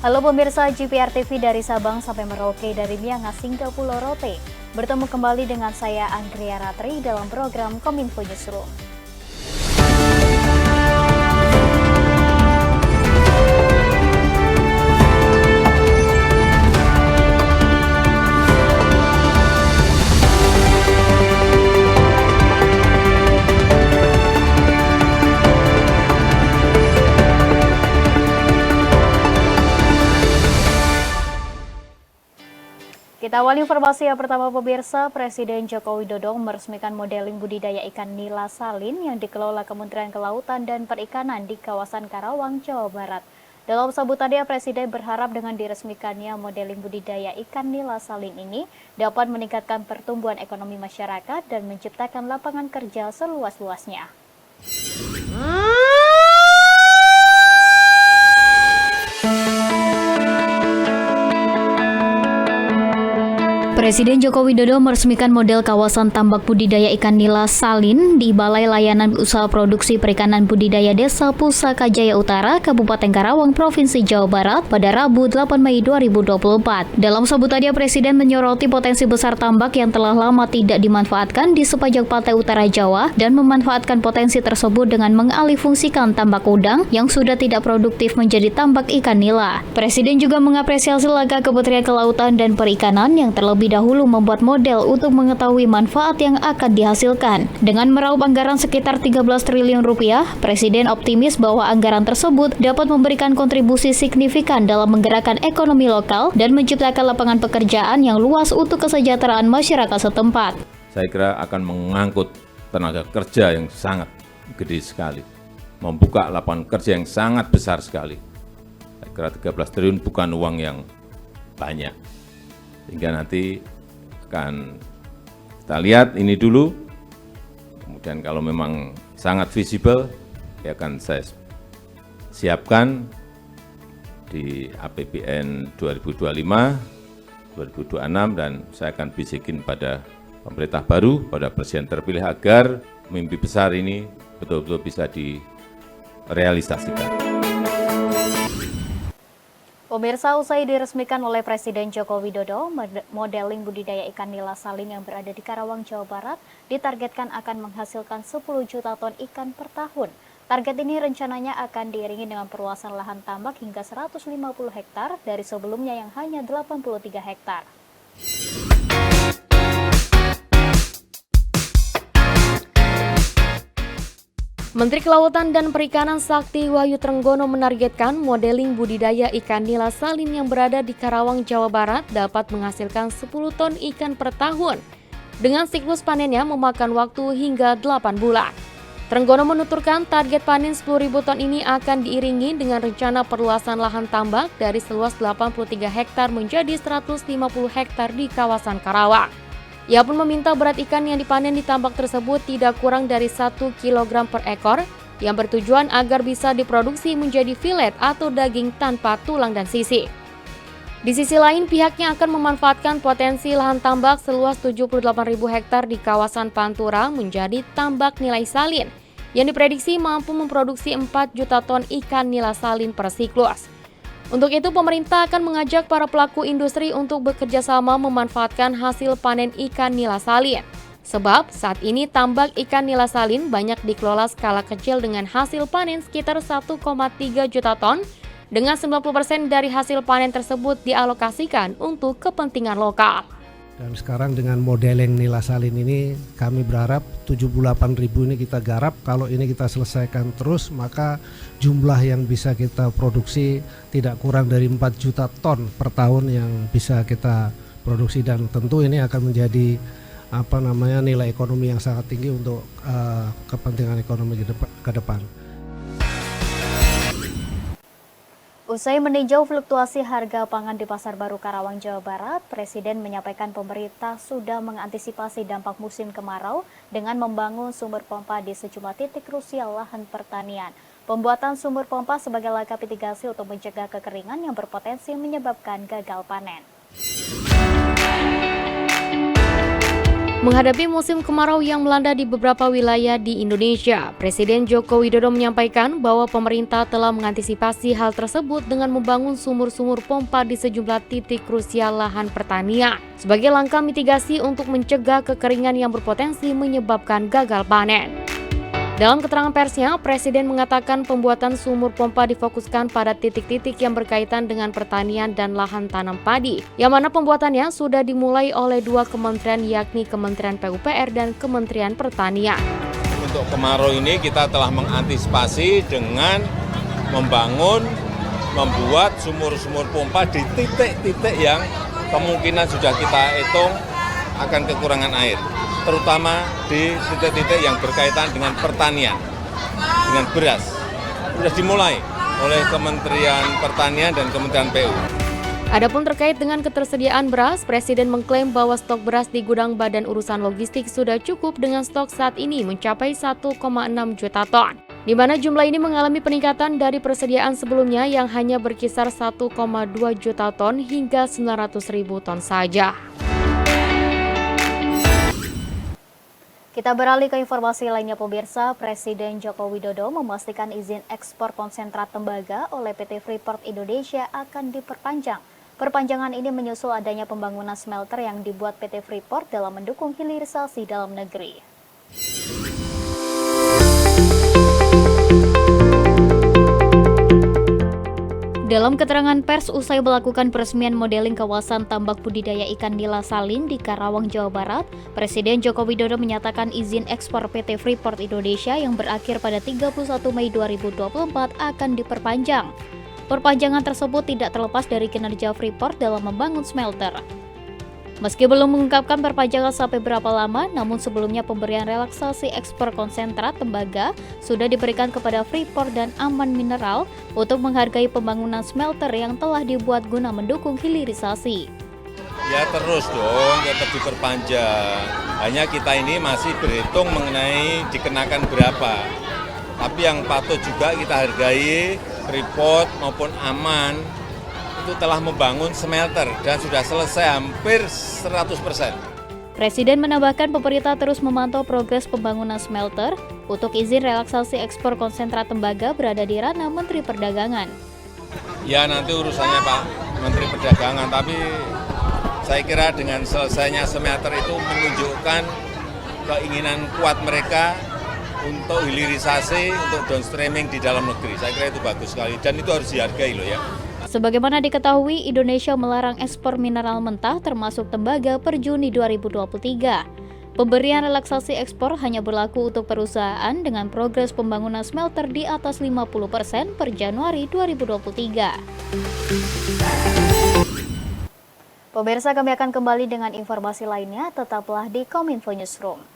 Halo pemirsa GPR TV dari Sabang sampai Merauke, dari Miangas hingga Pulau Rote. Bertemu kembali dengan saya Andrea Ratri dalam program Kominfo Newsroom. Kita awali informasi yang pertama pemirsa, Presiden Joko Widodo meresmikan modeling budidaya ikan nila salin yang dikelola Kementerian Kelautan dan Perikanan di kawasan Karawang, Jawa Barat. Dalam sambutannya, Presiden berharap dengan diresmikannya modeling budidaya ikan nila salin ini dapat meningkatkan pertumbuhan ekonomi masyarakat dan menciptakan lapangan kerja seluas-luasnya. Presiden Joko Widodo meresmikan model kawasan tambak budidaya ikan nila salin di Balai Layanan Usaha Produksi Perikanan Budidaya Desa Pusaka Jaya Utara, Kabupaten Karawang, Provinsi Jawa Barat pada Rabu 8 Mei 2024. Dalam sambutannya, Presiden menyoroti potensi besar tambak yang telah lama tidak dimanfaatkan di sepanjang pantai utara Jawa dan memanfaatkan potensi tersebut dengan mengalihfungsikan tambak udang yang sudah tidak produktif menjadi tambak ikan nila. Presiden juga mengapresiasi langkah Kementerian Kelautan dan Perikanan yang terlebih dahulu membuat model untuk mengetahui manfaat yang akan dihasilkan. Dengan meraup anggaran sekitar 13 triliun rupiah, Presiden optimis bahwa anggaran tersebut dapat memberikan kontribusi signifikan dalam menggerakkan ekonomi lokal dan menciptakan lapangan pekerjaan yang luas untuk kesejahteraan masyarakat setempat. Saya kira akan mengangkut tenaga kerja yang sangat gede sekali, membuka lapangan kerja yang sangat besar sekali. Saya kira 13 triliun bukan uang yang banyak. Hingga nanti akan kita lihat ini dulu, kemudian kalau memang sangat visible, ya akan saya siapkan di APBN 2025, 2026, dan saya akan bisikin pada pemerintah baru, pada presiden terpilih agar mimpi besar ini betul-betul bisa direalisasikan. Pemirsa, usai diresmikan oleh Presiden Joko Widodo, modeling budidaya ikan nila salin yang berada di Karawang, Jawa Barat ditargetkan akan menghasilkan 10 juta ton ikan per tahun. Target ini rencananya akan diiringi dengan perluasan lahan tambak hingga 150 hektar dari sebelumnya yang hanya 83 hektar. Menteri Kelautan dan Perikanan Sakti Wahyu Trenggono menargetkan modeling budidaya ikan nila salin yang berada di Karawang, Jawa Barat dapat menghasilkan 10 ton ikan per tahun. Dengan siklus panennya memakan waktu hingga 8 bulan. Trenggono menuturkan target panen 10.000 ton ini akan diiringi dengan rencana perluasan lahan tambak dari seluas 83 hektar menjadi 150 hektar di kawasan Karawang. Ia pun meminta berat ikan yang dipanen di tambak tersebut tidak kurang dari 1 kg per ekor yang bertujuan agar bisa diproduksi menjadi filet atau daging tanpa tulang dan sisi. Di sisi lain, pihaknya akan memanfaatkan potensi lahan tambak seluas 78.000 hektar di kawasan Pantura menjadi tambak nilai salin yang diprediksi mampu memproduksi 4 juta ton ikan nila salin per siklus. Untuk itu, pemerintah akan mengajak para pelaku industri untuk bekerja sama memanfaatkan hasil panen ikan nila salin. Sebab saat ini tambak ikan nila salin banyak dikelola skala kecil dengan hasil panen sekitar 1,3 juta ton, dengan 90% dari hasil panen tersebut dialokasikan untuk kepentingan lokal. Dan sekarang dengan modeling nila salin ini kami berharap 78.000 ini kita garap. Kalau ini kita selesaikan terus, maka jumlah yang bisa kita produksi tidak kurang dari 4 juta ton per tahun yang bisa kita produksi, dan tentu ini akan menjadi nilai ekonomi yang sangat tinggi untuk kepentingan ekonomi ke depan. Usai meninjau fluktuasi harga pangan di Pasar Baru Karawang, Jawa Barat, Presiden menyampaikan pemerintah sudah mengantisipasi dampak musim kemarau dengan membangun sumur pompa di sejumlah titik krusial lahan pertanian. Pembuatan sumur pompa sebagai langkah mitigasi untuk mencegah kekeringan yang berpotensi menyebabkan gagal panen. Menghadapi musim kemarau yang melanda di beberapa wilayah di Indonesia, Presiden Joko Widodo menyampaikan bahwa pemerintah telah mengantisipasi hal tersebut dengan membangun sumur-sumur pompa di sejumlah titik krusial lahan pertanian sebagai langkah mitigasi untuk mencegah kekeringan yang berpotensi menyebabkan gagal panen. Dalam keterangan persnya, Presiden mengatakan pembuatan sumur pompa difokuskan pada titik-titik yang berkaitan dengan pertanian dan lahan tanam padi, yang mana pembuatannya sudah dimulai oleh dua kementerian yakni Kementerian PUPR dan Kementerian Pertanian. Untuk kemarau ini kita telah mengantisipasi dengan membuat sumur-sumur pompa di titik-titik yang kemungkinan sudah kita hitung akan kekurangan air, terutama di titik-titik yang berkaitan dengan pertanian, dengan beras. Sudah dimulai oleh Kementerian Pertanian dan Kementerian PU. Adapun terkait dengan ketersediaan beras, Presiden mengklaim bahwa stok beras di gudang Badan Urusan Logistik sudah cukup dengan stok saat ini mencapai 1,6 juta ton, di mana jumlah ini mengalami peningkatan dari persediaan sebelumnya yang hanya berkisar 1,2 juta ton hingga 900.000 ton saja. Kita beralih ke informasi lainnya pemirsa. Presiden Joko Widodo memastikan izin ekspor konsentrat tembaga oleh PT Freeport Indonesia akan diperpanjang. Perpanjangan ini menyusul adanya pembangunan smelter yang dibuat PT Freeport dalam mendukung hilirisasi dalam negeri. Dalam keterangan pers usai melakukan peresmian modeling kawasan tambak budidaya ikan nila salin di Karawang, Jawa Barat, Presiden Joko Widodo menyatakan izin ekspor PT Freeport Indonesia yang berakhir pada 31 Mei 2024 akan diperpanjang. Perpanjangan tersebut tidak terlepas dari kinerja Freeport dalam membangun smelter. Meski belum mengungkapkan perpanjangan sampai berapa lama, namun sebelumnya pemberian relaksasi ekspor konsentrat tembaga sudah diberikan kepada Freeport dan Aman Mineral untuk menghargai pembangunan smelter yang telah dibuat guna mendukung hilirisasi. Ya terus dong, tetap diperpanjang. Hanya kita ini masih berhitung mengenai dikenakan berapa. Tapi yang patut juga kita hargai, Freeport maupun Aman itu telah membangun smelter dan sudah selesai hampir 100%. Presiden menambahkan pemerintah terus memantau progres pembangunan smelter. Untuk izin relaksasi ekspor konsentrat tembaga berada di ranah Menteri Perdagangan. Ya nanti urusannya Pak Menteri Perdagangan, tapi saya kira dengan selesainya smelter itu menunjukkan keinginan kuat mereka untuk hilirisasi, untuk downstreaming di dalam negeri. Saya kira itu bagus sekali dan itu harus dihargai loh ya. Sebagaimana diketahui, Indonesia melarang ekspor mineral mentah termasuk tembaga per Juni 2023. Pemberian relaksasi ekspor hanya berlaku untuk perusahaan dengan progres pembangunan smelter di atas 50% per Januari 2023. Pemirsa, kami akan kembali dengan informasi lainnya, tetaplah di Kominfo Newsroom.